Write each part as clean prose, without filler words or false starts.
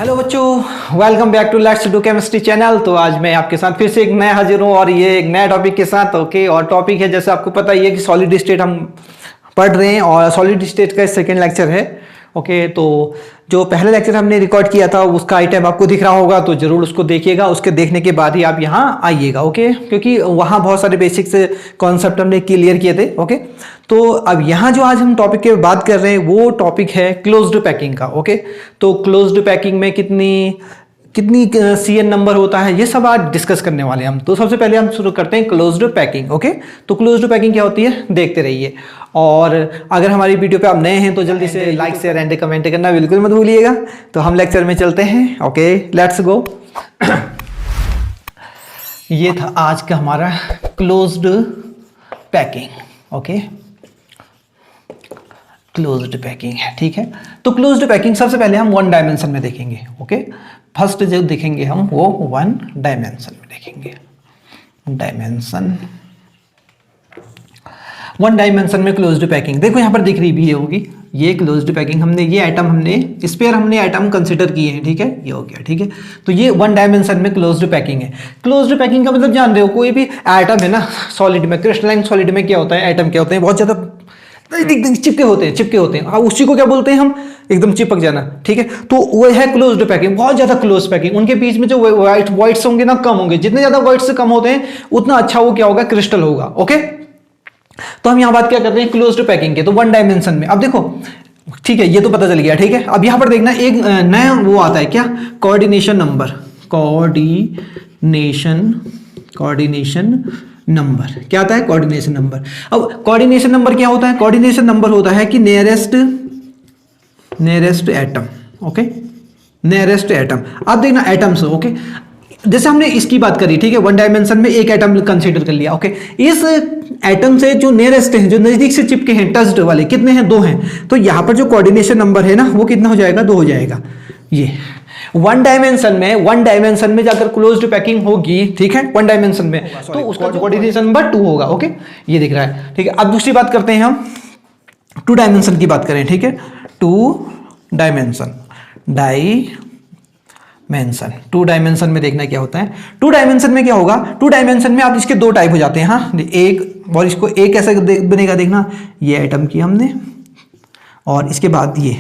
Hello बच्चों, welcome back to let's do chemistry channel. तो आज मैं आपके साथ फिर से एक नया हाजिर हूँ और ये एक नया टॉपिक के साथ। ओके, और टॉपिक है जैसे आपको पता ही है कि सॉलिड स्टेट हम पढ़ रहे हैं और सॉलिड स्टेट का सेकंड लेक्चर है। ओके, तो जो पहला लेक्चर हमने रिकॉर्ड किया था उसका आइटम आपको दिख रहा होगा, तो जरूर उसको देखिएगा। उसके देखने के बाद ही आप यहाँ आइएगा। ओके, क्योंकि वहाँ बहुत सारे बेसिक्स कॉन्सेप्ट हमने क्लियर किए थे। ओके, तो अब यहाँ जो आज हम टॉपिक के बात कर रहे हैं वो टॉपिक है क्लोज्ड पैकिंग का। ओके, तो क्लोज्ड पैकिंग में कितनी CN नंबर होता है, ये सब आज डिस्कस करने वाले हैं हम। तो सबसे पहले हम शुरू करते हैं क्लोज्ड पैकिंग। ओके, तो क्लोज्ड पैकिंग क्या होती है देखते रहिए। और अगर हमारी वीडियो पे आप नए हैं तो जल्दी से लाइक शेयर एंड कमेंट करना बिल्कुल मत भूलिएगा। तो हम लेक्चर में चलते हैं। Okay, let's go. ये था आज का हमारा closed packing. Okay, closed packing है, ठीक है। तो क्लोज्ड पैकिंग सबसे पहले हम वन डायमेंशन में देखेंगे। ओके, फर्स्ट जो देखेंगे हम वो वन डायमेंशन में देखेंगे। वन डायमेंशन में क्लोज्ड पैकिंग देखो यहाँ पर दिख रही भी होगी। ये क्लोज्ड पैकिंग हमने ये आइटम हमने स्पेयर हमने आइटम कंसीडर किए हैं, ठीक है, ये हो गया, ठीक है। तो ये वन डायमेंशन में क्लोज्ड पैकिंग है। क्लोज्ड पैकिंग का मतलब जान रहे हो, कोई भी आइटम है ना सॉलिड में, क्रिस्टलाइन सॉलिड में क्या होता है, आइटम क्या होते हैं, बहुत ज्यादा चिपके होते हैं। अब उसी को क्या बोलते हैं हम, एकदम चिपक जाना, ठीक है। तो वो है क्लोज्ड पैकिंग, बहुत ज्यादा क्लोज पैकिंग। उनके बीच में जो वाइट्स होंगे ना कम होंगे, जितने ज्यादा वाइट्स कम होते हैं उतना अच्छा वो क्या होगा, क्रिस्टल होगा। ओके, तो हम यहां बात क्या कर रहे हैं क्लोज्ड पैकिंग के। तो वन डायमेंशन में अब देखो, ठीक है, ये तो पता चल गया, ठीक है। अब यहां पर देखना एक नया वो आता है क्या, कोऑर्डिनेशन नंबर। कोऑर्डिनेशन नंबर क्या आता है, कोऑर्डिनेशन नंबर। अब कोऑर्डिनेशन नंबर क्या होता है, कोऑर्डिनेशन नंबर होता है कि nearest atom. Okay, nearest atom. अब देखना एटम्स। ओके, जैसे हमने इसकी बात करी, ठीक है, वन डायमेंशन में एक एटम कंसीडर कर लिया। ओके, इस एटम से जो नियरेस्ट हैं, जो नजदीक से चिपके हैं, टच्ड वाले कितने हैं, 2 हैं। तो यहां पर जो कोऑर्डिनेशन नंबर है ना वो कितना हो जाएगा, 2 हो जाएगा। ये वन डायमेंशन में जाकर क्लोज्ड पैकिंग होगी, ठीक है, वन डायमेंशन में, तो उसका कोऑर्डिनेशन नंबर 2 होगा। ओके, ये दिख रहा है, ठीक है। अब दूसरी बात करते हैं हम, 2 डायमेंशन की बात करें, ठीक है। 2 डायमेंशन टू डायमेंशन में देखना क्या होता है। 2 डायमेंशन में क्या होगा, 2 डायमेंशन में आप इसके 2 टाइप हो जाते हैं। हाँ, एक और इसको एक ऐसा बनेगा, देखना ये आइटम की हमने, और इसके बाद ये,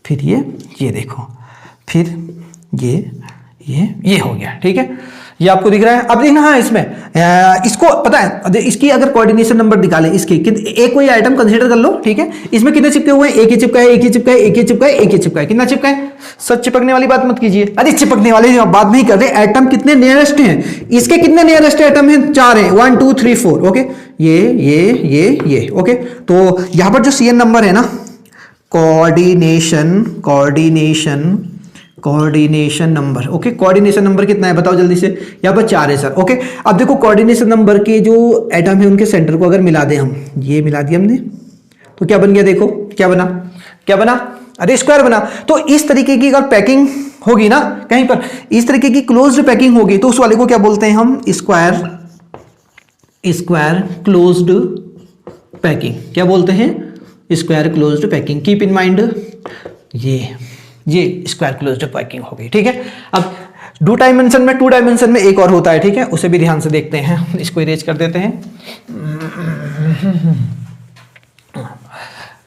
फिर ये देखो, फिर ये हो गया, ठीक है। ये आपको दिख रहा है। अब देखना, हाँ, इसमें इसको पता है, इसकी अगर कोऑर्डिनेशन नंबर निकालें, इसकी एक कोई आइटम कंसीडर कर लो, ठीक है। इसमें कितने चिपके हुए हैं, एक ही चिपका है, कितना चिपका है। सच चिपकने वाली बात मत कीजिए, अरे चिपकने वाली बात नहीं कर रहे, एटम कितने नियरेस्ट हैं, इसके कितने नियरेस्ट एटम हैं, 4 हैं, 1 2 3 4। ओके, ये ओके। तो यहां पर जो CN नंबर है ना, coordination number. Okay, coordination number कितना है बताओ जल्दी से, यहाँ पर 4 है सर। ओके, अब देखो कोऑर्डिनेशन नंबर के जो एटम है उनके सेंटर को अगर मिला दें हम, ये मिला दिया हमने, तो क्या बन गया, देखो क्या बना, अरे स्क्वायर बना। तो इस तरीके की अगर पैकिंग होगी ना कहीं पर, इस तरीके की क्लोज्ड पैकिंग होगी, तो उस वाले को क्या बोलते हैं हम, स्क्वायर क्लोज्ड पैकिंग। क्या बोलते हैं, square closed packing. Keep in mind, ये स्क्वायर क्लोज्ड पैकिंग हो गई, ठीक है। अब 2 डायमेंशन में एक और होता है, ठीक है, उसे भी ध्यान से देखते हैं। इसको इरेज कर देते हैं।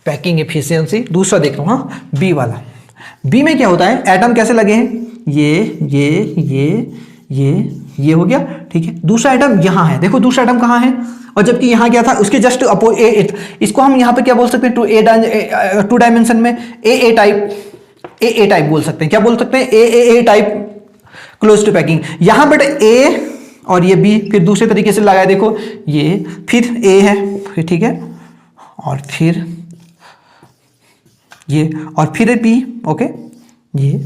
पैकिंग एफिशिएंसी दूसरा देख लो, हाँ, बी वाला। बी में क्या होता है, एटम कैसे लगे हैं, ये हो गया, ठीक है। दूसरा एटम यहाँ है, देखो दूसरा एटम कहाँ है, और जबकि यहाँ क्या था, उसके जस्ट अपोजिट। इसको हम यहाँ पे क्या बोल सकते हैं, 2 डायमेंशन में ए टाइप बोल सकते हैं। क्या बोल सकते हैं, ए टाइप क्लोज्ड पैकिंग। यहां पर ए और ये बी, फिर दूसरे तरीके से लगाया, देखो ये, फिर ए है, फिर ठीक है, और फिर ये, और फिर बी। ओके, ये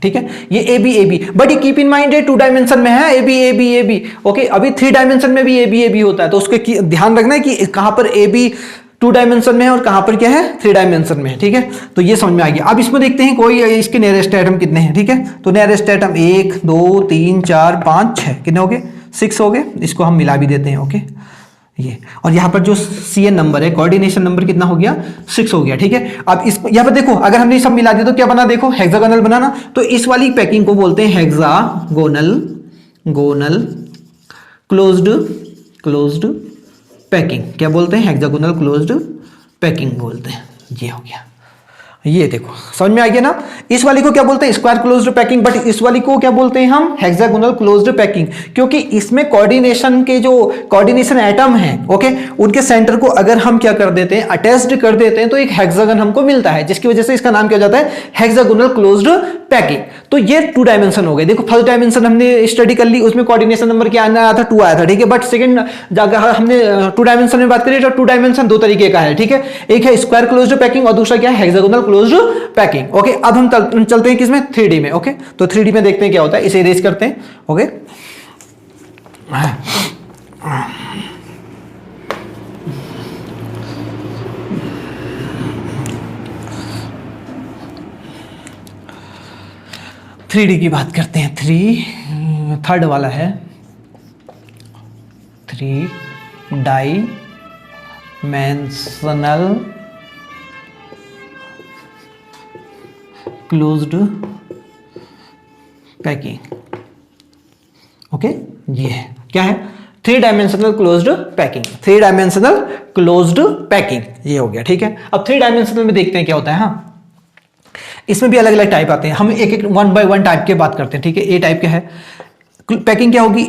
ठीक है, ये ए बी। बट ये कीप इन माइंड है 2 डायमेंशन में है, ए बी। ओके, अभी 3 डायमेंशन में भी ए बी होता है, तो उसके ध्यान रखना है कि कहां पर ए बी 2 डायमेंशन में है और कहां पर क्या है, 3 डायमेंशन में है, ठीक है। तो ये समझ में आ गया। अब इसमें देखते हैं कोई इसके नियरेस्ट एटम कितने हैं, ठीक है। तो नियरेस्ट एटम 1 2 3 4 5 6 कितने हो गए, 6 हो गए। इसको हम मिला भी देते हैं। ओके, ये, और यहाँ पर जो CN नंबर है, कोऑर्डिनेशन नंबर कितना हो गया, 6 हो गया। ठीक है, अब इस यहाँ पर देखो अगर हमने सब मिला दिया तो क्या बना, देखो हेक्सागोनल बनाना। तो इस वाली पैकिंग को बोलते हैं हेक्सागोनल क्लोज्ड पैकिंग। क्या बोलते हैं, हेक्सागोनल क्लोज्ड पैकिंग बोलते हैं। ये हो गया, ये देखो समझ में आ गया ना। इस वाली को क्या बोलते हैं, स्क्वायर क्लोज्ड पैकिंग, बट इस वाली को क्या बोलते हैं हम, हेक्सागोनल क्लोज्ड पैकिंग, क्योंकि इसमें कोऑर्डिनेशन के जो कोऑर्डिनेशन एटम हैं, ओके, उनके सेंटर को अगर हम क्या कर देते हैं, अटैच्ड कर देते हैं, तो एक हेक्सागन हमको मिलता है, जिसकी वजह से इसका नाम क्या हो जाता है, हेक्सागोनल क्लोज्ड पैकिंग। तो ये 2 डायमेंशन हो गए। देखो फर्स्ट डायमेंशन हमने स्टडी कर ली, उसमें कोऑर्डिनेशन नंबर क्या आया था, 2 आया था। ठीक है, बट सेकंड जगह हमने 2 डायमेंशन में बात करी तो 2 डायमेंशन 2 तरीके का है। ठीक है, एक है स्क्वायर क्लोज्ड पैकिंग और दूसरा क्या है, हेक्सागोनल क्लोज्ड पैकिंग। ओके, अब हम चलते हैं किसमें, 3D में। ओके, तो 3D में देखते हैं क्या होता है, इसे इरेज करते हैं। ओके, 3D की बात करते हैं। थर्ड वाला है 3 डाइमेंशनल क्लोज्ड पैकिंग। ओके, ये है क्या है, 3 dimensional closed packing. 3 dimensional closed packing, ये हो गया। ठीक है, अब 3 डायमेंशनल में देखते हैं क्या होता है। हाँ, इसमें भी अलग अलग टाइप आते हैं, हम एक एक 1 बाय 1 टाइप के बात करते हैं। ठीक है, ए टाइप क्या है पैकिंग, क्या होगी,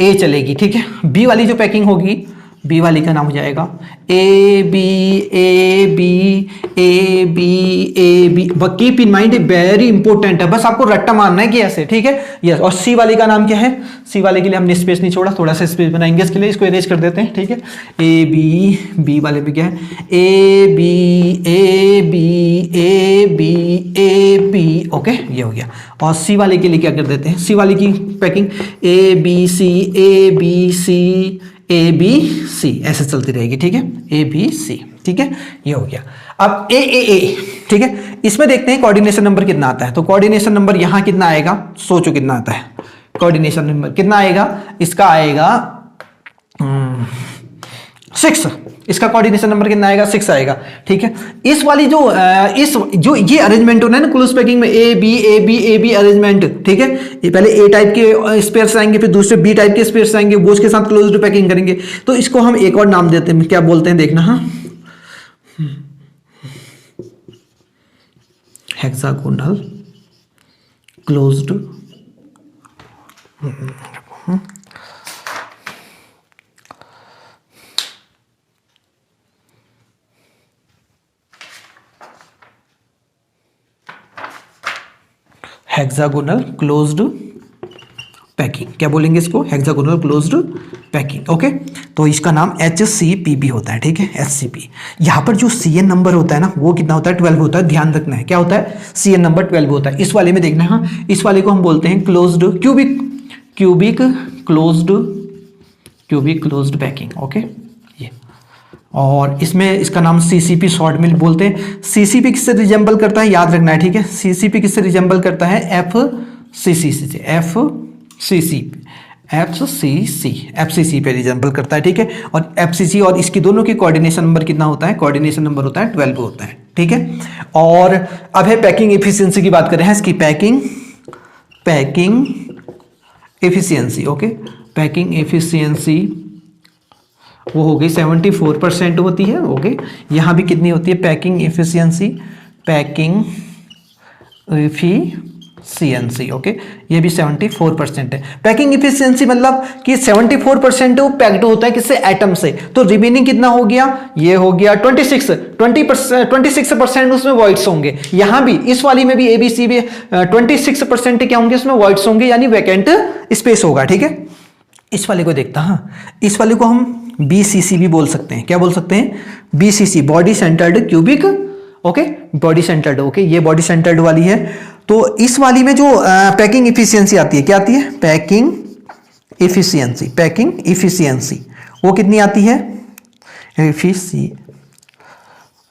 ए चलेगी। ठीक है, बी वाली जो पैकिंग होगी, बी वाली का नाम हो जाएगा A B. Keep in mind, very important है, बस आपको रट्टा मारना है कि ऐसे। ठीक है, यस। और सी वाली का नाम क्या है, सी वाले के लिए हमने स्पेस नहीं छोड़ा, थोड़ा सा स्पेस बनाएंगे इसके लिए, इसको इरेज कर देते हैं। ठीक है, ए बी वाले में क्या है, ए बी। ओके, ये हो गया। और सी वाले के लिए क्या कर देते हैं, सी वाले की पैकिंग ए बी सी ऐसे चलती रहेगी। ठीक है, ए बी सी। ठीक है, ये हो गया। अब ए। ठीक है, इसमें देखते हैं कोऑर्डिनेशन नंबर कितना आता है। तो कोऑर्डिनेशन नंबर यहां कितना आएगा, सोचो कितना आता है कोऑर्डिनेशन नंबर, कितना आएगा, इसका आएगा 6। इसका कोऑर्डिनेशन नंबर कितना आएगा, 6 आएगा। ठीक है, इस वाली जो ये अरेंजमेंट होना है ना क्लोज पैकिंग में, ए बी अरेंजमेंट। ठीक है, ये पहले ए टाइप के स्पेयर्स आएंगे, फिर दूसरे बी टाइप के स्पेयर्स आएंगे, वो उसके साथ क्लोज्ड पैकिंग करेंगे। तो इसको हम एक और नाम देते हैं, क्या बोलते हैं देखना। हाँ, hexagonal closed hexagonal closed packing. क्या बोलेंगे इसको, हेक्सागोनल क्लोज्ड पैकिंग। ओके, तो इसका नाम HCPB होता है। ठीक है, HCP। यहाँ पर जो CN नंबर होता है ना, वो कितना होता है, 12 होता है। ध्यान रखना है, क्या होता है, CN नंबर 12 होता है। इस वाले में देखना है। हाँ, इस वाले को हम बोलते हैं closed cubic closed packing. Okay, ये। और इसमें इसका नाम CCP शॉर्ट में बोलते हैं। CCP किससे रिजेंबल करता है, याद रखना है। ठीक है, CCP किससे रिजेंबल करता है, FCC से, FCC पे रिजेंबल करता है। ठीक है, और FCC और इसकी दोनों की कोऑर्डिनेशन नंबर कितना होता है, कोऑर्डिनेशन नंबर होता है 12 होता है। ठीक है, और अब है पैकिंग एफिशिएंसी की बात कर रहे हैं, इसकी packing efficiency. Okay, packing efficiency वो हो गई 74% होती है। ओके, यहाँ भी कितनी होती है पैकिंग एफिशिएंसी, ओके, ये भी 74% है। पैकिंग एफिशिएंसी मतलब कि 74% वो पैक्ड होता है किससे, एटम से। तो रिमेनिंग कितना हो गया, ये हो गया 26% उसमें वॉइड्स होंगे। यहां भी इस वाली में भी ABC भी 26% क्या होंगे, उसमें वॉइड्स होंगे, यानी वैकेंट स्पेस होगा। ठीक है, इस वाले को देखता। हाँ, इस वाले को हम BCC भी बोल सकते हैं। क्या बोल सकते हैं, BCC, body centred cubic. Okay, body centred. Okay, ये बॉडी सेंटर्ड वाली है। तो इस वाली में जो पैकिंग इफिशियंसी आती है, क्या आती है, पैकिंग इफिशियंसी वो कितनी आती है,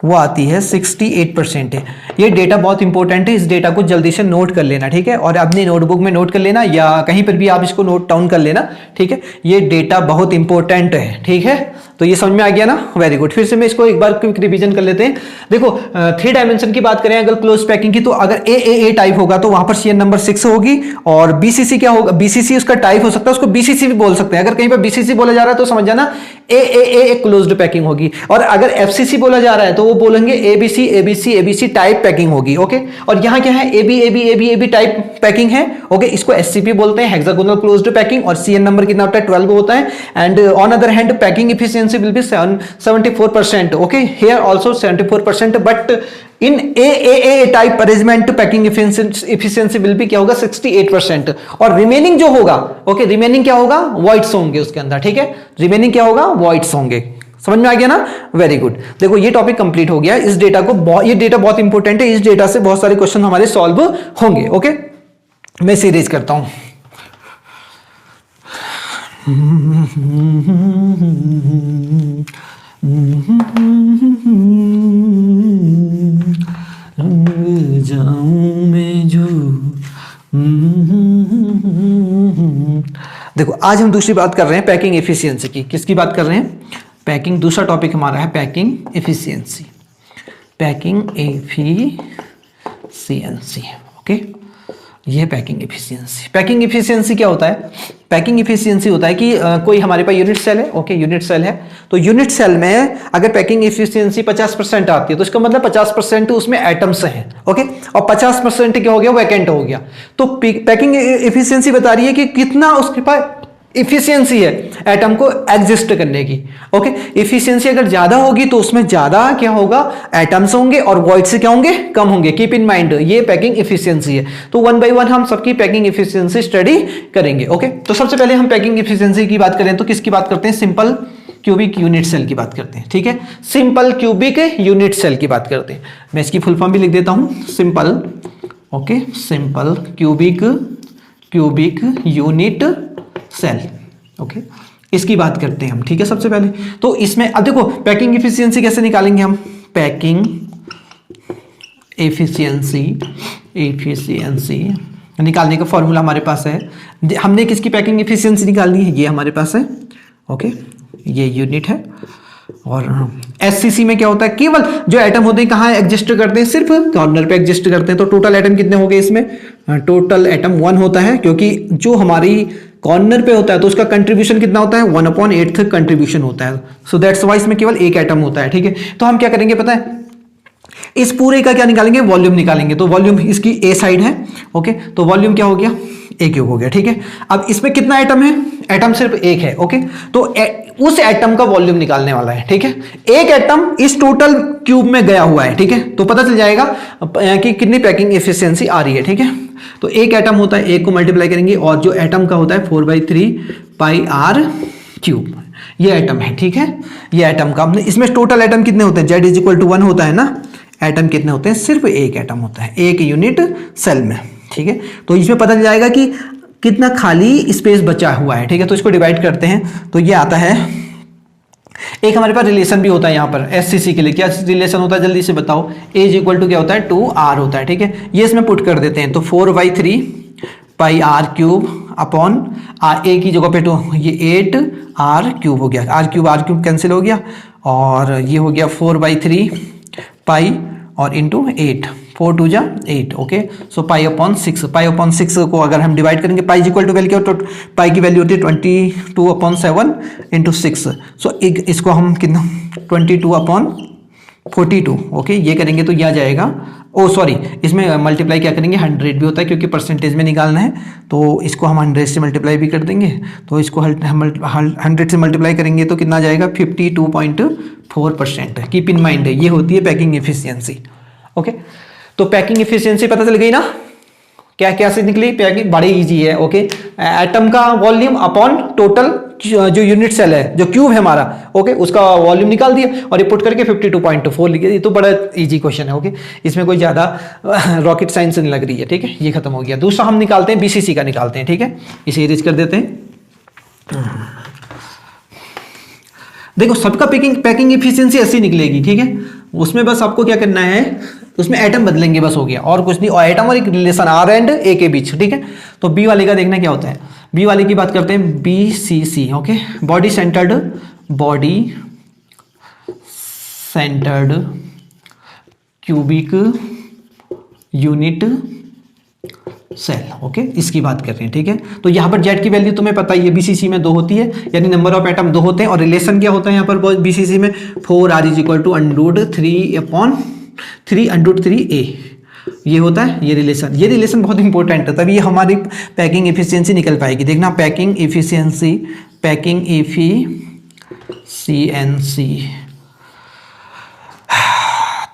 वो आती है 68% है। ये डेटा बहुत इंपॉर्टेंट है, इस डेटा को जल्दी से नोट कर लेना, ठीक है, और अपनी नोटबुक में नोट कर लेना या कहीं पर भी आप इसको नोट डाउन कर लेना, ठीक है। ये डेटा बहुत इंपॉर्टेंट है, ठीक है। तो ये समझ में आ गया ना, वेरी गुड। फिर से मैं इसको एक बार क्विक रिवीजन कर लेते हैं। देखो 3 डायमेंशन की बात करें अगर क्लोज पैकिंग की, तो अगर ए टाइप होगा तो वहां पर सीएन नंबर 6 होगी, और बीसीसी क्या होगा, बीसीसी उसका टाइप हो सकता है, उसको बीसीसी भी बोल सकते हैं। अगर कहीं पर बीसीसी बोला जा रहा है तो समझ जाना ए एक क्लोज्ड पैकिंग होगी, और अगर एफसीसी बोला जा रहा है तो वो बोलेंगे ABC ABC ABC type packing होगी, ओके। और यहां क्या है, AB AB AB AB type packing है, ओके। इसको एससीपी बोलते हैं, हेक्सागोनल क्लोज्ड पैकिंग, और सीएन नंबर कितना होता है, 12 होता है। And on other hand packing efficiency will be 74%, okay, here also 74%, but in A type arrangement packing efficiency will be क्या होगा, 68%। और रिमेनिंग जो होगा, ओके, रिमेनिंग क्या होगा, वॉइड्स होंगे उसके अंदर, ठीक है, रिमेनिंग क्या होगा, वॉइड्स होंगे। समझ में आ गया ना, वेरी गुड। देखो ये टॉपिक कंप्लीट हो गया। इस डेटा को, ये डेटा बहुत इंपॉर्टेंट है, इस डेटा से बहुत सारे क्वेश्चन हमारे सॉल्व होंगे, ओके। मैं सीरीज करता हूं। जाऊं मैं जो, देखो आज हम दूसरी बात कर रहे हैं पैकिंग एफिशिएंसी की। किसकी बात कर रहे हैं, पैकिंग। दूसरा टॉपिक हमारा है packing efficiency, packing efficiency, okay. ये पैकिंग एफिशिएंसी। पैकिंग एफिशिएंसी क्या होता है, पैकिंग एफिशिएंसी होता है कि कोई हमारे पास यूनिट सेल है, ओके, यूनिट सेल है, तो यूनिट सेल में अगर पैकिंग एफिशिएंसी 50% आती है तो इसका मतलब 50% उसमें एटम्स हैं, ओके, और 50% क्या हो गया, वैकेंट हो गया। तो पैकिंग एफिशिएंसी बता रही है कि कितना उसके पास इफिशियंसी है एटम को एग्जिस्ट करने की, ओके। इफिशियंसी अगर ज्यादा होगी तो उसमें ज्यादा क्या होगा, एटम्स होंगे, और वॉइड से क्या होंगे, कम होंगे। कीप इन माइंड ये पैकिंग इफिशियंसी है। तो 1 by 1 हम सबकी पैकिंग इफिशियंसी स्टडी करेंगे, ओके। तो सबसे पहले हम पैकिंग इफिशियंसी की बात करें तो किसकी बात करते हैं, सिंपल क्यूबिक यूनिट सेल की बात करते हैं, ठीक है। सिंपल क्यूबिक यूनिट सेल की बात करते हैं। मैं इसकी फुल फॉर्म भी लिख देता हूं, simple, okay, simple cubic unit cell, okay, इसकी बात करते हैं हम, ठीक है। सबसे पहले तो इसमें अब देखो पैकिंग एफिशिएंसी कैसे निकालेंगे हम, पैकिंग एफिशिएंसी निकालने का फॉर्मूला हमारे पास है। हमने किसकी पैकिंग एफिशिएंसी निकालनी है, ये हमारे पास है, ओके, ये यूनिट है। और एससीसी में क्या होता है, केवल जो एटम होते हैं कहाँ एग्जिस्ट करते हैं, सिर्फ कॉर्नर पे एग्जिस्ट करते हैं। तो टोटल एटम कितने हो गए इसमें, टोटल एटम 1 होता है, क्योंकि जो हमारी कॉर्नर पे होता है तो उसका कंट्रीब्यूशन कितना होता है, 1/8 कंट्रीब्यूशन होता है। सो दैट्स वाई इसमें केवल एक एटम होता है, ठीक है। तो हम क्या करेंगे पता है, इस पूरे का क्या निकालेंगे, वॉल्यूम निकालेंगे। तो वॉल्यूम इसकी ए साइड है, ओके, तो वॉल्यूम क्या हो गया, ए क्यूब हो गया, ठीक है। अब इसमें कितना एटम है, एटम सिर्फ एक है, ओके। तो उस एटम का वॉल्यूम निकालने वाला है, ठीक है। एक एटम इस टोटल क्यूब में गया हुआ है, ठीक है, तो पता चल जाएगा कि कितनी पैकिंग एफिशिएंसी आ रही है, ठीक है। तो एक एटम होता है, एक को मल्टीप्लाई करेंगे, और जो एटम का होता है 4/3 पाई आर क्यूब, ये एटम है, ठीक है। ये एटम का, इसमें टोटल एटम कितने होते हैं, Z = 1 होता है ना, एटम कितने होते हैं, सिर्फ एक एटम होता है एक यूनिट सेल में, ठीक है। तो इसमें पता चल जाएगा कि कितना खाली स्पेस बचा हुआ है, ठीक है। तो इसको डिवाइड करते हैं तो ये आता है, एक हमारे पास रिलेशन भी होता है यहाँ पर एससीसी के लिए। क्या रिलेशन होता है जल्दी से बताओ, A = क्या होता है, 2R होता है, ठीक है। ये इसमें पुट कर देते हैं तो 4/3 पाई आर क्यूब अपॉन ए की जगह पे तो ये 8R³ हो गया, R³ कैंसिल हो गया, और ये हो गया 4/3 पाई और इंटू 8, 4 2 जा 8, ओके। सो π/6, π/6 को अगर हम डिवाइड करेंगे, पाई इक्वल टू वैल्यू तो पाई की वैल्यू होती है 22/7 इंटू 6। सो इसको हम कितना 22/42, ओके, ये करेंगे तो यह आ जाएगा, ओ सॉरी, इसमें मल्टीप्लाई क्या करेंगे, 100 भी होता है क्योंकि परसेंटेज में निकालना है, तो इसको हम 100 से मल्टीप्लाई भी कर देंगे। तो इसको 100 से मल्टीप्लाई करेंगे तो कितना जाएगा, 52.4%। कीप इन माइंड ये होती है पैकिंग एफिशिएंसी, ओके। तो पैकिंग एफिशिएंसी पता चल गई ना, क्या क्या से निकली पैकिंग, बड़ी इजी है, ओके। एटम का वॉल्यूम अपॉन टोटल जो यूनिट सेल है, जो क्यूब है हमारा, ओके, उसका वॉल्यूम निकाल दिया और ये पुट करके 52.4 लिखे। ये तो बड़ा इजी क्वेश्चन है, ओके, इसमें कोई ज्यादा रॉकेट साइंस नहीं लग रही है, ठीक है। ये खत्म हो गया। दूसरा हम निकालते हैं बीसीसी का निकालते हैं, ठीक है, इसे इरेज कर देते हैं। देखो सबका पैकिंग एफिशिएंसी ऐसी निकलेगी, ठीक है। उसमें बस आपको क्या करना है, उसमें एटम बदलेंगे बस, हो गया और कुछ नहीं। और एटम और एक रिलेशन आर एंड ए के बीच, ठीक है। तो बी वाले का देखना क्या होता है, बी वाले की बात करते हैं, BCC, okay, body centred cubic unit cell, okay, इसकी बात कर रहे हैं, ठीक है। तो यहाँ पर जेड की वैल्यू तुम्हें पता ही है, BCC में 2 होती है, यानी नंबर ऑफ एटम 2 होते हैं। और रिलेशन क्या होता है यहाँ पर BCC में, 4R = √3/3 ये होता है ये रिलेशन बहुत इंपॉर्टेंट है, तभी ये हमारी पैकिंग एफिशिएंसी निकल पाएगी। देखना पैकिंग एफिशिएंसी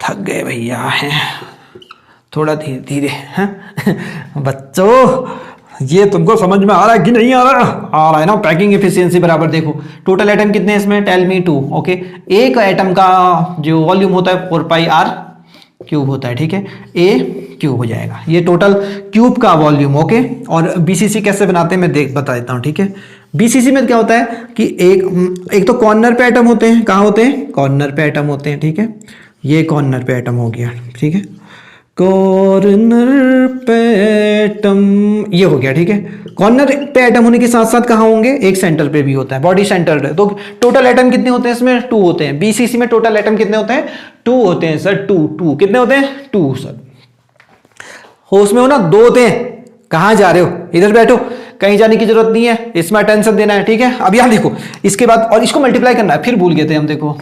थक गए भैया हैं, थोड़ा धीरे धीरे हैं बच्चों, ये तुमको समझ में आ रहा है कि नहीं आ रहा है ना। पैकिंग एफिशिएंसी बराबर देखो, टोटल एटम कितने हैं इसमें, टेल मी 2, ओके। एक एटम का जो वॉल्यूम होता है 4πr³ होता है, ठीक है, A³ हो जाएगा, ये टोटल क्यूब का वॉल्यूम, ओके। और BCC कैसे बनाते हैं मैं बता देता हूँ, ठीक है। BCC में क्या होता है कि एक तो कॉर्नर पे एटम होते हैं, कहाँ होते हैं, कॉर्नर पे एटम होते हैं, ठीक है। ये कॉर्नर पे एटम हो गया, ठीक है, कॉर्नर पे एटम ये हो गया, ठीक है। कॉर्नर पे एटम होने के साथ साथ कहाँ होंगे, एक सेंटर पे भी होता है, बॉडी सेंटर है। तो टोटल एटम कितने होते हैं इसमें, 2 होते हैं। BCC में टोटल एटम कितने होते हैं, 2 होते हैं सर, 2 कितने होते हैं, 2 सर। होश में हो ना, 2 होते हैं। कहाँ जा रहे हो, इधर बैठो, कहीं जाने की जरूरत नहीं है, इसमें अटेंशन देना है, ठीक है। अब यहाँ देखो, इसके बाद और इसको मल्टीप्लाई करना है, फिर भूल गए थे हम, देखो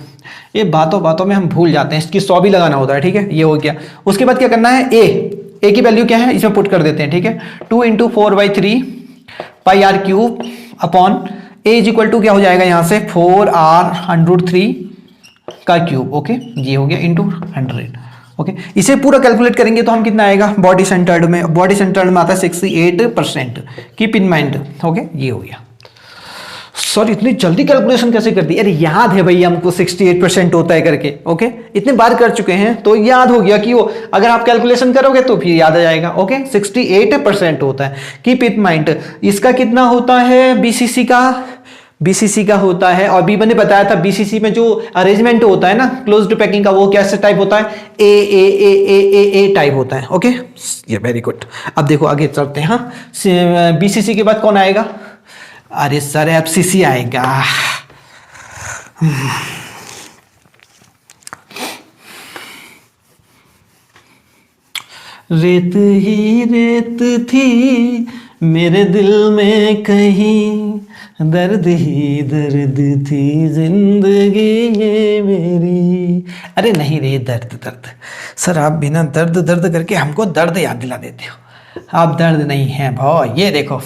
ये बातों में हम भूल जाते हैं, इसकी 100 भी लगाना होता है, ठीक है। ये हो गया, उसके बाद क्या करना है, ए की वैल्यू क्या है, इसमें पुट कर देते हैं, ठीक है। 2 × 4/3πr³ अपॉन A = क्या हो जाएगा यहाँ से, 4R√3 का क्यूब, ओके, ये हो गया इंटू 100, ओके। इसे पूरा कैलकुलेट करेंगे तो हम कितना आएगा, बॉडी सेंटर्ड में आता है 68%, कीप इन माइंड, ओके, ये हो गया। सर इतनी जल्दी कैलकुलेशन कैसे कर दी, अरे याद है भैया हमको 68% होता है करके, ओके, इतने बार कर चुके हैं तो याद हो गया कि वो अगर आप कैलकुलेशन करोगे तो फिर याद आ जाएगा, ओके। 68% होता है, कीप इट माइंड। इसका कितना होता है, BCC का होता है, और भी मैंने बताया था BCC में जो अरेंजमेंट होता है ना क्लोज्ड पैकिंग का, वो कैसे टाइप होता है, ए टाइप होता है, ओके, ये वेरी गुड। अब देखो आगे चलते हैं, हाँ, BCC के बाद कौन आएगा, अरे सर FCC आएगा। रेत ही रेत थी मेरे दिल में कहीं, दर्द ही दर्द थी जिंदगी ये मेरी। अरे नहीं रे, दर्द सर, आप बिना दर्द करके हमको दर्द याद दिला देते हो, आप दर्द नहीं है भाव। ये देखो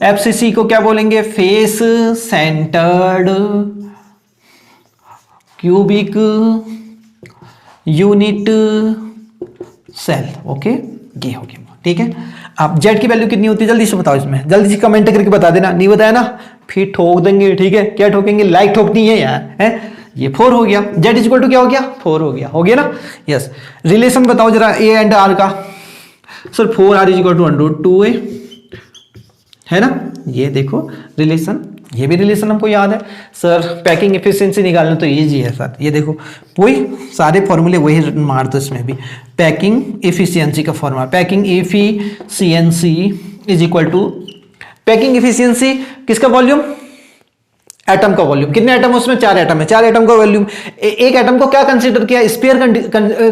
FCC को क्या बोलेंगे, face centred cubic unit cell, okay, ये हो गया, ठीक है। आप जेड की वैल्यू कितनी होती है जल्दी से बताओ, इसमें जल्दी से कमेंट करके बता देना, नहीं बताया ना फिर ठोक देंगे, ठीक है। क्या ठोकेंगे, लाइक ठोकनी है यार, है। ये 4 हो गया, जेड = क्या हो गया, 4 हो गया ना, यस। रिलेशन बताओ जरा A एंड R का, सर 4R = √2A है ना, ये देखो रिलेशन, ये भी रिलेशन हमको याद है सर। पैकिंग एफिशिएंसी निकालना तो इजी है सर, ये देखो वही सारे फॉर्मूले वही मार दो इसमें भी। पैकिंग एफिशिएंसी का फॉर्मूला, पैकिंग एफिशिएंसी किसका वॉल्यूम, एटम का वॉल्यूम। कितने एटम उसमें, 4 एटम है, 4 एटम का वॉल्यूम। एक एटम को क्या कंसीडर किया, स्फीयर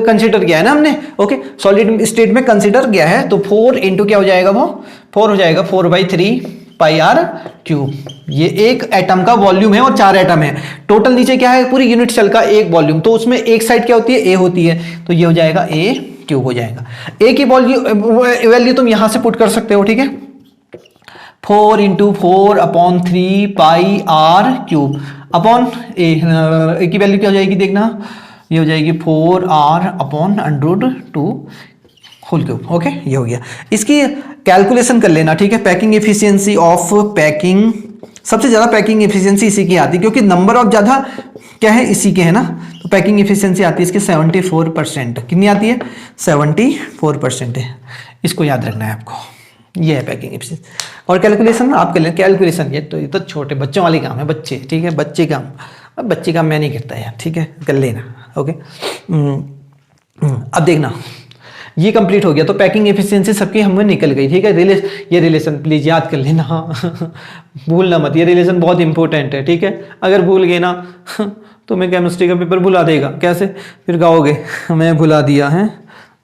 कंसीडर किया है ना हमने, ओके, सॉलिड स्टेट में कंसीडर किया है। तो 4 × क्या हो जाएगा, वो 4 हो जाएगा, 4/3πr³। ये एक एटम का वॉल्यूम है और 4 एटम है। टोटल नीचे क्या है, पूरी यूनिट सेल का एक वॉल्यूम, तो उसमें एक साइड क्या होती है, A होती है, तो ये हो जाएगा A³ हो जाएगा। A की वैल्यू तुम यहां से पुट कर सकते हो, ठीक है। 4 × 4/3πr³ अपॉन A की वैल्यू क्या हो जाएगी, देखना, ये हो जाएगी 4R/√2 होल क्यूब, ओके, ये हो गया। इसकी कैलकुलेशन कर लेना, ठीक है। पैकिंग एफिशिएंसी ऑफ पैकिंग, सबसे ज्यादा पैकिंग एफिशिएंसी इसी की आती है, क्योंकि नंबर ऑफ ज्यादा क्या है, इसी के है ना। तो पैकिंग एफिशिएंसी आती है इसकी 74%। कितनी आती है, 74% है, इसको याद रखना है आपको। ये है पैकिंग एफिशिएंसी। और कैलकुलेशन आप कर लें, कैलकुलेशन ये तो छोटे बच्चों वाली काम है, बच्चे, ठीक है, बच्चे काम मैं नहीं करता यार, ठीक है, कर लेना, ओके। अब देखना ये कंप्लीट हो गया, तो पैकिंग एफिशिएंसी सबकी हमें निकल गई, ठीक है। ये रिलेशन प्लीज याद कर लेना भूलना मत, ये रिलेशन बहुत इंपॉर्टेंट है, ठीक है। अगर भूल गए ना तो मैं केमिस्ट्री का पेपर भुला देगा, कैसे फिर गाओगे मैं भुला दिया है।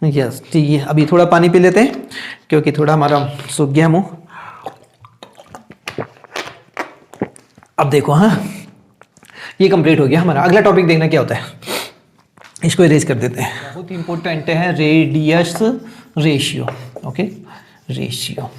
यस ठीक है, अभी थोड़ा पानी पी लेते हैं क्योंकि थोड़ा हमारा सूख गया मुंह। अब देखो, हाँ ये कंप्लीट हो गया हमारा। अगला टॉपिक देखना क्या होता है, इसको इरेज कर देते हैं। बहुत इंपॉर्टेंट है रेडियस रेशियो, ओके रेशियो।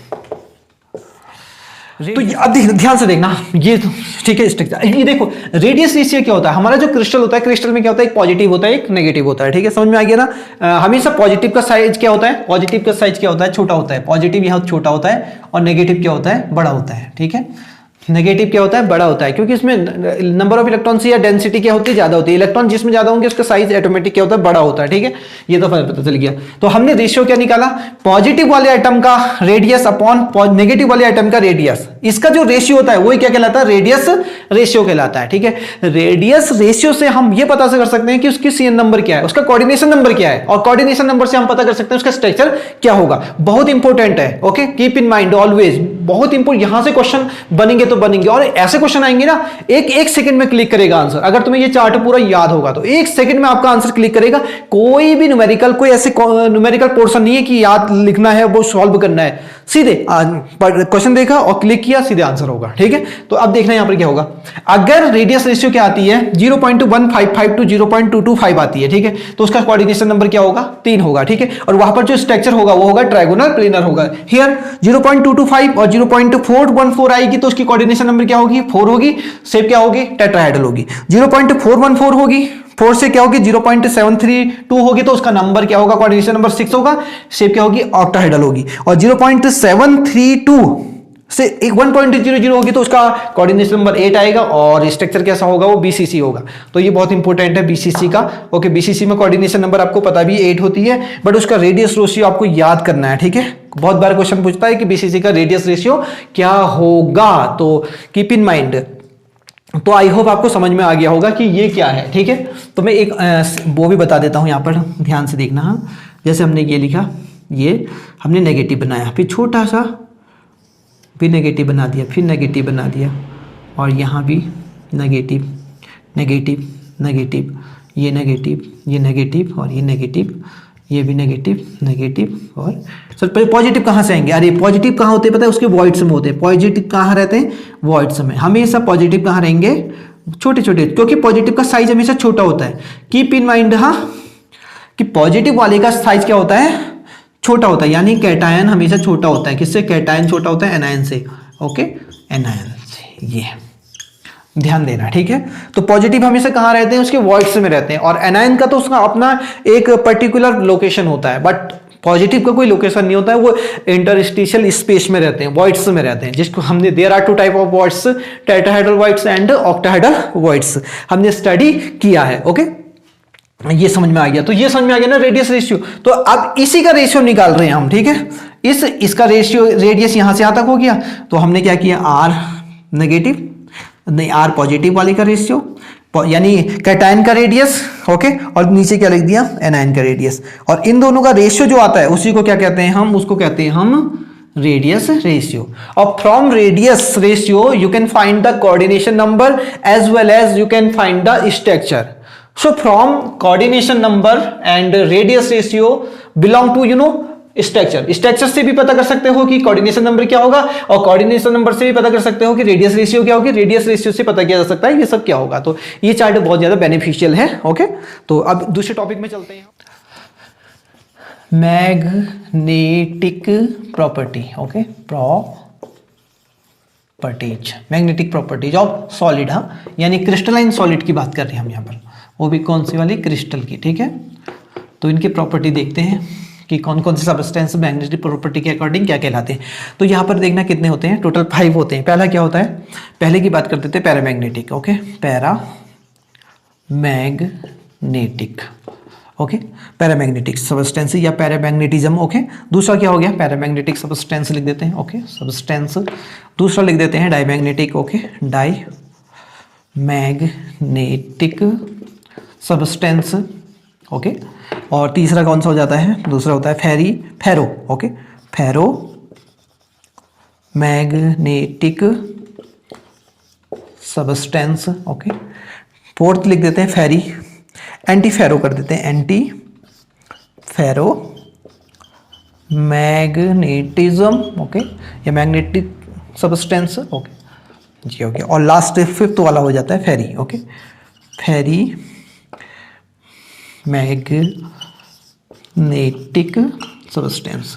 तो अब ध्यान से देखना, ये ठीक है स्ट्रक्चर। ये देखो रेडियस रेशियो क्या होता है, हमारा जो क्रिस्टल होता है, क्रिस्टल में क्या होता है, एक पॉजिटिव होता है एक नेगेटिव होता है, ठीक है। समझ में आ गया ना। हमेशा पॉजिटिव का साइज क्या होता है, पॉजिटिव का साइज क्या होता है, छोटा होता है। पॉजिटिव यहाँ छोटा होता है और नेगेटिव क्या होता है, बड़ा होता है, ठीक है। नेगेटिव क्या होता है, बड़ा होता है, क्योंकि इसमें नंबर ऑफ इलेक्ट्रॉन्स या डेंसिटी क्या होती है, ज्यादा होती है। इलेक्ट्रॉन जिसमें ज्यादा होंगे उसका साइज ऑटोमेटिक क्या होता है, बड़ा होता है, ठीक है। ये तो पता चल गया। तो हमने रेशियो क्या निकाला, पॉजिटिव वाले आइटम का रेडियस अपॉन नेगेटिव वाले आइटम का रेडियस। इसका जो रेशियो होता है वही क्या कहलाता है, रेडियस रेशियो कहलाता है, ठीक है। रेडियस रेशियो से हम ये पता कर सकते हैं कि उसकी सीएन नंबर क्या है, उसका कोऑर्डिनेशन नंबर क्या है, और कोऑर्डिनेशन नंबर से हम पता कर सकते हैं उसका स्ट्रक्चर क्या होगा। बहुत इंपॉर्टेंट है, okay keep in mind always, बहुत इंपॉर्टेंट। यहां से क्वेश्चन बनेंगे तो बनेंगे, और ऐसे क्वेश्चन आएंगे ना, एक सेकंड में क्लिक करेगा आंसर। अगर तुम्हें ये चार्ट पूरा याद होगा तो एक सेकंड में आपका आंसर क्लिक करेगा। कोई भी न्यूमेरिकल, कोई ऐसे न्यूमेरिकल पोर्शन नहीं है कि याद लिखना है वो सॉल्व करना है, सीधे क्वेश्चन देखा और क्लिक किया, सीधे आंसर होगा, ठीक है। तो अब देखना यहां पर क्या होगा। अगर रेडियस रेशियो क्या आती है 0.155 टू 0.225 आती है, ठीक है, तो उसका कोऑर्डिनेशन नंबर क्या होगा, 3 होगा, ठीक है। और वहां पर जो स्ट्रक्चर होगा वो होगा ट्रायगोनल प्लेनर होगा। हियर 0.225 और 0.414 आएगी तो उसकी कोऑर्डिनेशन नंबर क्या होगी, 4 होगी। शेप क्या होगी, टेट्राहेड्रल होगी। 0.414 होगी, 4 से क्या होगी 0.732 होगी तो उसका नंबर क्या होगा, कोऑर्डिनेशन नंबर 6 होगा। शेप क्या होगी, ऑक्टाहेड्रल होगी। और 0.732 से 1.00 होगी तो उसका कोऑर्डिनेशन नंबर 8 आएगा। और स्ट्रक्चर कैसा होगा, वो बीसीसी होगा। तो ये बहुत इंपॉर्टेंट है बीसीसी का, ओके। बीसीसी में कोऑर्डिनेशन नंबर आपको पता भी 8 होती है, बट उसका रेडियस रेशियो आपको याद करना है, ठीक है। बहुत बार क्वेश्चन पूछता है कि बीसीसी का रेडियस रेशियो क्या होगा, तो कीप इन माइंड। तो आई होप आपको समझ में आ गया होगा कि ये क्या है, ठीक है। तो मैं एक वो भी बता देता हूं, यहां पर ध्यान से देखना। जैसे हमने ये लिखा, ये हमने नेगेटिव बनाया, फिर छोटा सा फिर नेगेटिव बना दिया, फिर नेगेटिव बना दिया, और यहाँ भी नेगेटिव नेगेटिव नेगेटिव, ये नेगेटिव ये नेगेटिव और ये नेगेटिव, ये भी नेगेटिव नेगेटिव। और सर पॉजिटिव कहाँ से आएंगे, अरे पॉजिटिव कहाँ होते हैं पता है, उसके वॉइड्स में होते हैं। पॉजिटिव कहाँ रहते हैं, वॉइड्स में। हमेशा पॉजिटिव कहाँ रहेंगे, छोटे छोटे, क्योंकि पॉजिटिव का साइज हमेशा छोटा होता है। कीप इन माइंड हाँ, कि पॉजिटिव वाले का साइज क्या होता है, छोटा होता है। यानी कैटायन हमेशा छोटा होता है, किससे, कैटायन छोटा होता है एनायन से, ओके एनायन से। ये ध्यान देना, ठीक है। तो पॉजिटिव हमेशा कहाँ रहते हैं, उसके वॉइड्स में रहते हैं। और एनायन का तो उसका अपना एक पर्टिकुलर लोकेशन होता है, बट पॉजिटिव का कोई लोकेशन नहीं होता है, वो इंटरस्टिशियल स्पेस में रहते हैं, वॉइड्स में रहते हैं, जिसको हमने there are 2 type of voids, tetrahedral voids and octahedral voids, हमने स्टडी किया है, ओके। ये समझ में आ गया। तो ये समझ में आ गया ना रेडियस रेशियो। तो अब इसी का रेशियो निकाल रहे हैं हम, ठीक है। इसका रेशियो, रेडियस यहां से यहां तक हो गया, तो हमने क्या किया, आर नेगेटिव नहीं आर पॉजिटिव वाले का रेशियो, यानी कैटायन का रेडियस, ओके। और नीचे क्या लिख दिया, एनायन का रेडियस। और इन दोनों का रेशियो जो आता है उसी को क्या कहते हैं हम, उसको कहते हैं हम रेडियस रेशियो। और from radius ratio you can find the coordination number as well as you can find the structure. So from coordination number and radius ratio belong to structure. Structure से भी पता कर सकते हो कि कोऑर्डिनेशन नंबर क्या होगा, और कोऑर्डिनेशन नंबर से भी पता कर सकते हो कि रेडियस रेशियो क्या होगी, रेडियस रेशियो से पता किया जा सकता है ये सब क्या होगा। तो ये चार्ट बहुत ज्यादा बेनिफिशियल है, ओके। तो अब दूसरे टॉपिक में चलते हैं, magnetic property, okay properties, magnetic properties of solid, हाँ यानी क्रिस्टलाइन सॉलिड की बात कर रहे हैं हम यहाँ पर, वो भी कौन सी वाली, क्रिस्टल की, ठीक है। तो इनकी प्रॉपर्टी देखते हैं कि कौन कौन से सब्सटेंस मैग्नेटिक प्रॉपर्टी के अकॉर्डिंग क्या कहलाते हैं। तो यहाँ पर देखना कितने होते हैं, टोटल 5 होते हैं। पहला क्या होता है, पहले की बात करते थे paramagnetic, okay paramagnetic, okay paramagnetic substance या पैरामैग्नेटिज्म, ओके। दूसरा क्या हो गया, पैरामैग्नेटिक सब्सटेंस लिख देते हैं, ओके सब्सटेंस। दूसरा लिख देते हैं diamagnetic, okay diamagnetic substance, okay. और तीसरा कौन सा हो जाता है, दूसरा होता है फेरो, ओके, फेरो मैग्नेटिक सब्सटेंस, ओके। फोर्थ लिख देते हैं फेरी, एंटी फेरो कर देते हैं, एंटी फेरो मैग्नेटिज्म, ओके, या मैग्नेटिक सब्सटेंस, ओके जी, ओके। और लास्ट फिफ्थ वाला हो जाता है फेरी, ओके, फेरी मैग्नेटिक सब्सटेंस।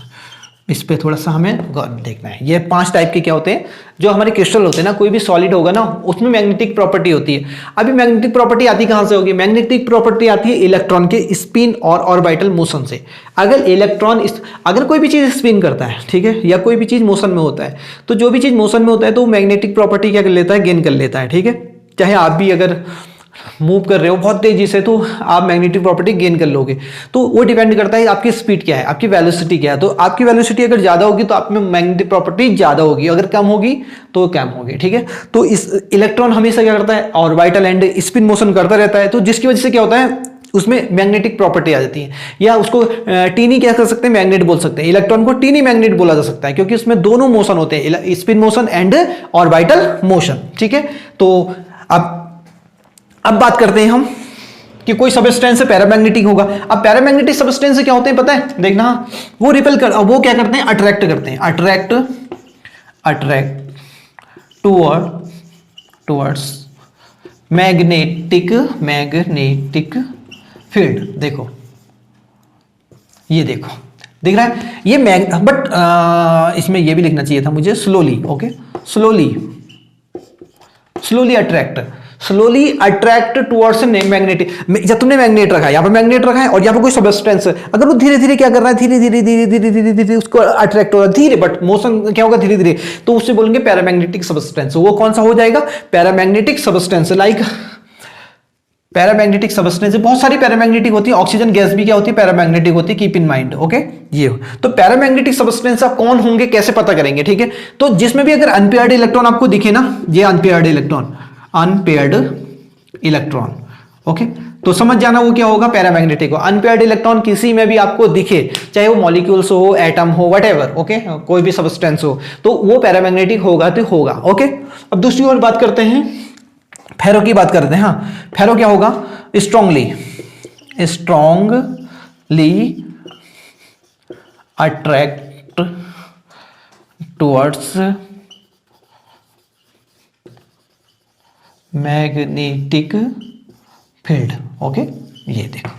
इस पे थोड़ा सा हमें गौर देखना है। ये 5 टाइप के क्या होते हैं, जो हमारे क्रिस्टल होते हैं ना, कोई भी सॉलिड होगा ना उसमें मैग्नेटिक प्रॉपर्टी होती है। अभी मैग्नेटिक प्रॉपर्टी आती कहां से होगी, मैग्नेटिक प्रॉपर्टी आती है इलेक्ट्रॉन के स्पिन और ऑर्बिटल मोशन से। अगर कोई भी चीज स्पिन करता है, ठीक है, या कोई भी चीज मोशन में होता है, तो जो भी चीज मोशन में होता है तो मैग्नेटिक प्रॉपर्टी क्या कर लेता है, गेन कर लेता है, ठीक है। चाहे आप भी अगर मूव कर रहे हो बहुत तेजी से तो आप मैग्नेटिक प्रॉपर्टी गेन कर लोगे। तो वो डिपेंड करता है आपकी स्पीड क्या है, आपकी वेलोसिटी क्या है। तो आपकी वेलोसिटी अगर ज्यादा होगी तो आप में मैग्नेटिक प्रॉपर्टी ज्यादा होगी, अगर कम होगी तो कम होगी, ठीक है। तो इस इलेक्ट्रॉन हमेशा क्या करता है, ऑर्बिटल एंड स्पिन मोशन करता रहता है, तो जिसकी वजह से क्या होता है, उसमें मैग्नेटिक प्रॉपर्टी आ जाती है। या उसको टीनी क्या कर सकते हैं, मैग्नेट बोल सकते हैं। इलेक्ट्रॉन को टीनी मैग्नेट बोला जा सकता है, क्योंकि उसमें दोनों मोशन होते हैं, spin motion and orbital motion, ठीक है। तो अब बात करते हैं हम कि कोई सब्सटेंस पैरामैग्नेटिक होगा। अब पैरामैग्नेटिक सब्सटेंस से क्या होते हैं पता है, देखना, वो वो क्या करते हैं, अट्रैक्ट करते हैं, अट्रैक्ट टुवर्ड्स मैग्नेटिक फील्ड। देखो, ये देखो, दिख रहा है ये बट इसमें ये भी लिखना चाहिए था मुझे, slowly, okay, slowly attract towards magnetic. जब तुमने मैग्नेट रखा है, यहाँ पर मैग्नेट रखा है और यहाँ पर कोई सब्सटेंस है, अगर वो धीरे धीरे क्या कर रहा है, धीरे उसको अट्रैक्ट हो रहा है, धीरे, बट मोशन क्या होगा, धीरे धीरे, तो उससे बोलेंगे पैरामैग्नेटिक सब्सटेंस। वो कौन सा हो जाएगा, paramagnetic substance. Like paramagnetic substance बहुत सारी पैरामैग्नेटिक होती है, ऑक्सीजन गैस भी क्या होती है, पैरामैग्नेटिक होती है, कीप इन माइंड, ओके। ये तो पैरामैग्नेटिक सब्सटेंस आप कौन होंगे, कैसे पता करेंगे, ठीक है। तो जिसमें भी अगर अनपेयर्ड इलेक्ट्रॉन आपको दिखे ना, ये अनपेयर्ड इलेक्ट्रॉन, ओके, तो समझ जाना वो क्या होगा, पैरामैग्नेटिक हो। अनपेयर्ड इलेक्ट्रॉन किसी में भी आपको दिखे, चाहे वो मॉलिक्यूल्स हो, एटम हो, व्हाटएवर, ओके, कोई भी सब्सटेंस हो, तो वो पैरामैग्नेटिक होगा तो होगा, ओके। अब दूसरी ओर बात करते हैं, फेरो की बात करते हैं। हाँ, फेरो क्या होगा, strongly attract towards magnetic field, okay. ये देखो,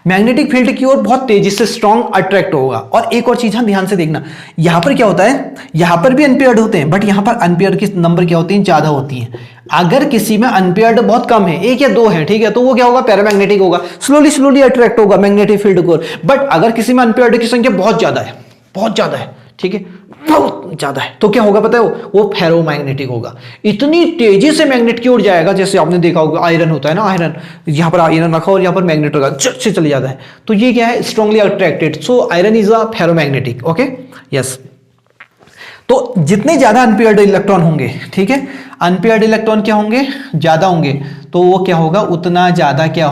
मैग्नेटिक फील्ड की ओर बहुत तेजी से स्ट्रॉन्ग अट्रैक्ट होगा। और एक और चीज ध्यान से देखना, यहां पर क्या होता है, यहां पर भी अनपेयर्ड होते हैं, बट यहां पर अनपेयर्ड की नंबर क्या होती है, ज्यादा होती है। अगर किसी में अनपेयर्ड बहुत कम है, 1 या 2 है, ठीक है, तो वो क्या होगा, पैरामैग्नेटिक होगा, स्लोली अट्रैक्ट होगा मैग्नेटिक फील्ड को। बट अगर किसी में अनपेयर्ड की संख्या बहुत ज्यादा है, ठीक है, बहुत ज्यादा है, तो क्या होगा पता है, वो फेरोमैग्नेटिक होगा। इतनी तेजी से मैग्नेट की ओर जाएगा, जैसे आपने देखा होगा आयरन होता है ना, आयरन, यहां पर आयरन रखा और यहां पर मैग्नेट रखा, झट से चले जाता है, तो ये क्या है, strongly attracted, so iron is a ferromagnetic, okay, yes. तो जितने ज्यादा अनपेयर्ड इलेक्ट्रॉन होंगे, ठीक है, अनपेयर्ड इलेक्ट्रॉन क्या होंगे, ज्यादा होंगे, तो वो क्या होगा, उतना ज्यादा क्या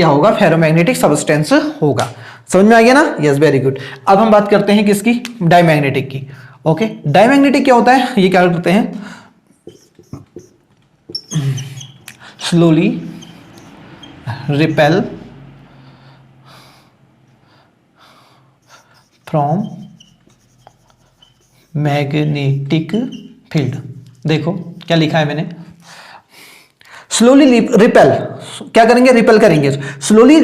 होगा, फेरोमैग्नेटिक सब्सटेंस होगा। समझ में आ गया ना, यस, वेरी गुड। अब हम बात करते हैं किसकी, डायमैग्नेटिक की, ओके। डायमैग्नेटिक क्या होता है, ये क्या करते हैं, slowly repel from magnetic field. देखो क्या लिखा है मैंने, स्लोली रिपेल, क्या करेंगे, रिपेल करेंगे, slowly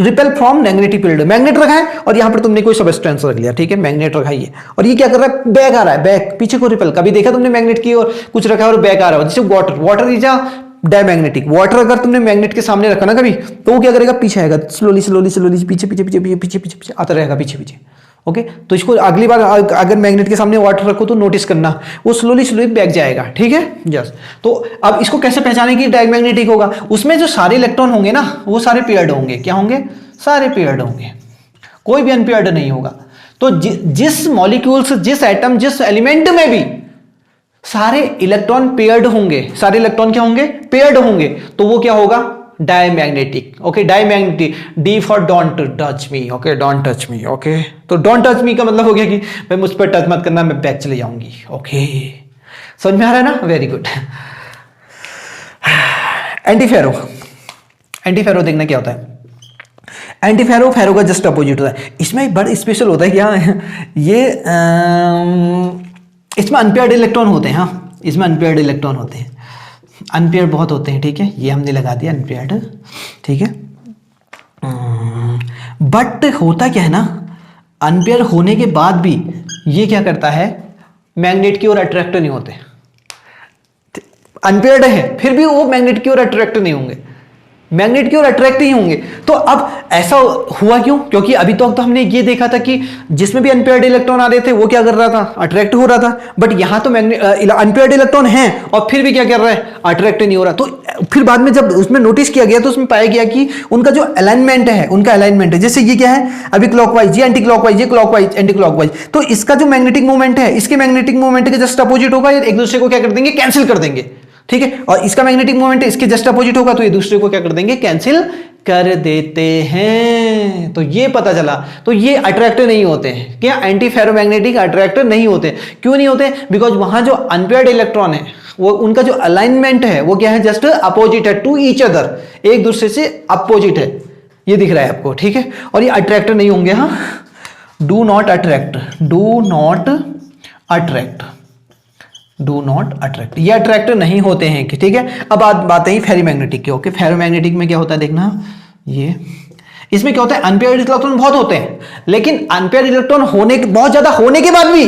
repel from magnetic field. Magnet रखा है और यहां पर तुमने कोई सब्सटेंस रख लिया, ठीक है, मैग्नेट रखा है ये, और ये क्या कर रहा है, बैक आ रहा है, बैक, पीछे को रिपेल। कभी देखा तुमने मैग्नेट की और कुछ रखा है और बैक आ रहा है, जैसे water is a diamagnetic. Water अगर तुमने मैग्नेट के सामने रखा ना कभी, तो वो क्या करेगा, पीछे आएगा, स्लोली पीछे आता रहेगा, पीछे, ओके। तो इसको अगली बार अगर मैग्नेट के सामने वाटर रखो तो नोटिस करना, वो स्लोली बैक जाएगा, ठीक है, यस। तो अब इसको कैसे पहचाने कि डायमैग्नेटिक होगा, उसमें जो सारे इलेक्ट्रॉन होंगे ना, वो सारे पेयर्ड होंगे, क्या होंगे, सारे पेयर्ड होंगे, कोई भी अनपेयर्ड नहीं होगा। तो जिस मॉलिक्यूल्स, जिस एटम, जिस एलिमेंट में भी सारे इलेक्ट्रॉन पेयर्ड होंगे, सारे इलेक्ट्रॉन क्या होंगे, पेयर्ड होंगे, तो वो क्या होगा, diamagnetic. Okay, diamagnetic, D for don't touch me. Okay, don't touch me. Okay, तो डोंट टच मी का मतलब हो गया कि भाई मुझ पर टच मत करना, मैं बैक चले जाऊंगी। ओके, समझ में आ रहा है ना? Very good. एंटीफेरो, एंटीफेरो देखना क्या होता है। एंटीफेरो फेरो का जस्ट अपोजिट होता है। इसमें एक बड़ा स्पेशल होता है क्या, ये इसमें अनपेयर्ड इलेक्ट्रॉन होते हैं। हाँ, इसमें अनपेयर्ड इलेक्ट्रॉन होते हैं, अनपेयर्ड बहुत होते हैं। ठीक है, ये हमने लगा दिया अनपेयर्ड। ठीक है, बट होता क्या है ना, अनपेयर होने के बाद भी ये क्या करता है, मैग्नेट की ओर अट्रैक्ट नहीं होते। अनपेयर्ड है फिर भी वो मैग्नेट की ओर अट्रैक्ट नहीं होंगे, मैग्नेट की ओर अट्रैक्ट ही होंगे। तो अब ऐसा हुआ क्यों? क्योंकि अभी तक तो हमने ये देखा था कि जिसमें भी अनपेयर्ड इलेक्ट्रॉन आ रहे थे वो क्या कर रहा था, अट्रैक्ट हो रहा था। बट यहां तो अनपेयर्ड इलेक्ट्रॉन है और फिर भी क्या कर रहा है, अट्रैक्ट नहीं हो रहा। तो फिर बाद में जब उसमें नोटिस किया गया तो उसमें पाया गया कि उनका जो अलाइनमेंट है, उनका अलाइनमेंट है, जैसे ये क्या है, अभी क्लॉकवाइज, ये एंटी क्लॉकवाइज, ये क्लॉकवाइज, एंटी क्लॉकवाइज। तो इसका जो मैग्नेटिक मूवमेंट है, इसके मैग्नेटिक मूवमेंट के जस्ट अपोजिट होगा, एक दूसरे को क्या कर देंगे, कैंसिल कर देंगे। ठीक है, और इसका मैग्नेटिक मोमेंट इसके जस्ट अपोजिट होगा, तो ये दूसरे को क्या कर देंगे, कैंसिल कर देते हैं। तो ये पता चला, तो ये अट्रैक्ट नहीं होते हैं क्या, एंटी फेरोमैग्नेटिक अट्रैक्ट नहीं होते। क्यों नहीं होते? बिकॉज वहां जो अनपेयर्ड इलेक्ट्रॉन है, वो उनका जो अलाइनमेंट है वो क्या है, जस्ट अपोजिट है टू ईच अदर, एक दूसरे से अपोजिट है। ये दिख रहा है आपको। ठीक है, और ये अट्रैक्ट नहीं होंगे। हाँ, do not attract, do not attract, do not attract, ये अट्रैक्ट नहीं होते हैं कि। ठीक है, अब बात है फेरोमैग्नेटिक की। ओके, फेरोमैग्नेटिक में क्या होता है देखना, ये इसमें क्या होता है, अनपेयर्ड इलेक्ट्रॉन बहुत होते हैं, लेकिन अनपेयर्ड इलेक्ट्रॉन होने बहुत ज्यादा होने के बाद भी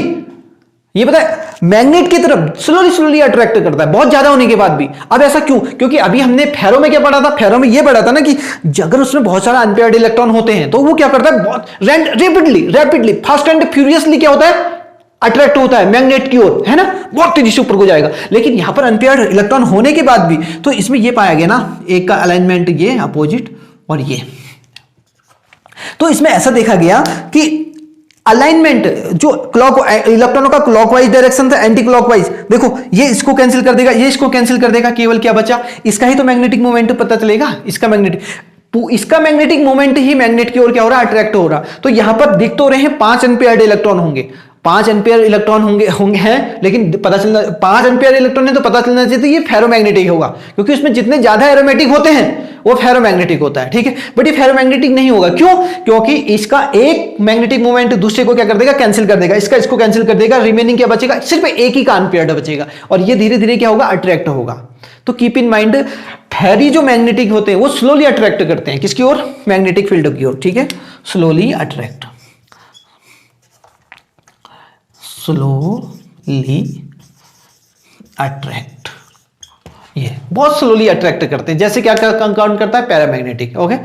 ये पता है मैग्नेट की तरफ स्लोली स्लोली अट्रैक्ट करता है, बहुत ज्यादा होने के बाद भी। अब ऐसा क्यों? क्योंकि अभी हमने फेरो में क्या पढ़ा था, फेरो में ये पढ़ा था ना कि अगर उसमें बहुत सारा अनपेयर्ड इलेक्ट्रॉन होते हैं तो वो क्या करता है, बहुत रैपिडली फास्ट एंड फ्यूरियसली क्या होता है, अट्रैक्ट होता है मैग्नेट की ओर, है ना, बहुत तेजी से ऊपर को जाएगा। लेकिन यहां पर अनपेयर्ड इलेक्ट्रॉन होने के बाद भी तो इसमें ये पाया गया ना, एक का अलाइनमेंट ये अपोजिट और ये, तो इसमें ऐसा देखा गया कि अलाइनमेंट जो इलेक्ट्रॉनों का क्लॉकवाइज डायरेक्शन था, एंटी क्लॉकवाइज, देखो ये इसको कैंसिल कर देगा, ये इसको कैंसिल कर देगा, केवल क्या बचा, इसका ही तो मैग्नेटिक मोमेंट पता चलेगा, इसका मैग्नेटिक मोमेंट ही मैग्नेट की ओर क्या हो रहा है, अट्रैक्ट हो रहा। तो यहां पर दिख तो रहे हैं 5 अनपेयर्ड इलेक्ट्रॉन होंगे, 5 एम्पियर इलेक्ट्रॉन होंगे हैं, लेकिन पता चलना 5 एम्पियर इलेक्ट्रॉन है तो पता चलना चाहिए तो ये फेरोमैग्नेटिक होगा, क्योंकि उसमें जितने ज्यादा एरोमेटिक होते हैं वो फेरोमैग्नेटिक होता है। ठीक है, बट ये फेरोमैग्नेटिक नहीं होगा। क्यों? क्योंकि इसका एक मैग्नेटिक मोमेंट दूसरे को क्या कर देगा, कैंसिल कर देगा, इसका इसको कैंसिल कर देगा, रिमेनिंग क्या बचेगा, सिर्फ एक ही का अनपेयर्ड बचेगा, और ये धीरे धीरे क्या होगा, अट्रैक्ट होगा। तो कीप इन माइंड, फेरी जो मैग्नेटिक होते हैं वो स्लोली अट्रैक्ट करते हैं, किसकी ओर, मैग्नेटिक फील्ड की ओर। ठीक है, स्लोली अट्रैक्ट, स्लोली अट्रैक्ट, ये बहुत स्लोली अट्रैक्ट करते हैं। जैसे क्या काउंट करता है, पैरामैग्नेटिक। ओके,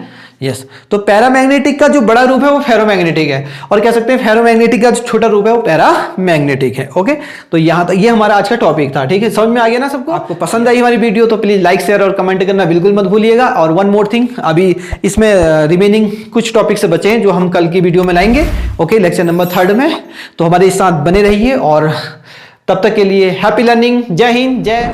यस, तो पैरामैग्नेटिक का जो बड़ा रूप है वो फेरोमैग्नेटिक है, और कह सकते हैं फेरोमैग्नेटिक का जो छोटा रूप है वो पैरामैग्नेटिक है। ओके, तो यहां तक ये हमारा आज का टॉपिक था। ठीक है, समझ में आ गया ना सबको? आपको पसंद आई हमारी वीडियो तो प्लीज लाइक, शेयर और कमेंट करना बिल्कुल मत भूलिएगा। और वन मोर थिंग, अभी इसमें रिमेनिंग कुछ टॉपिक से बचे हैं जो हम कल की वीडियो में लाएंगे। ओके, लेक्चर नंबर 3 में, तो हमारे साथ बने रहिए, और तब तक के लिए हैप्पी लर्निंग। जय हिंद, जय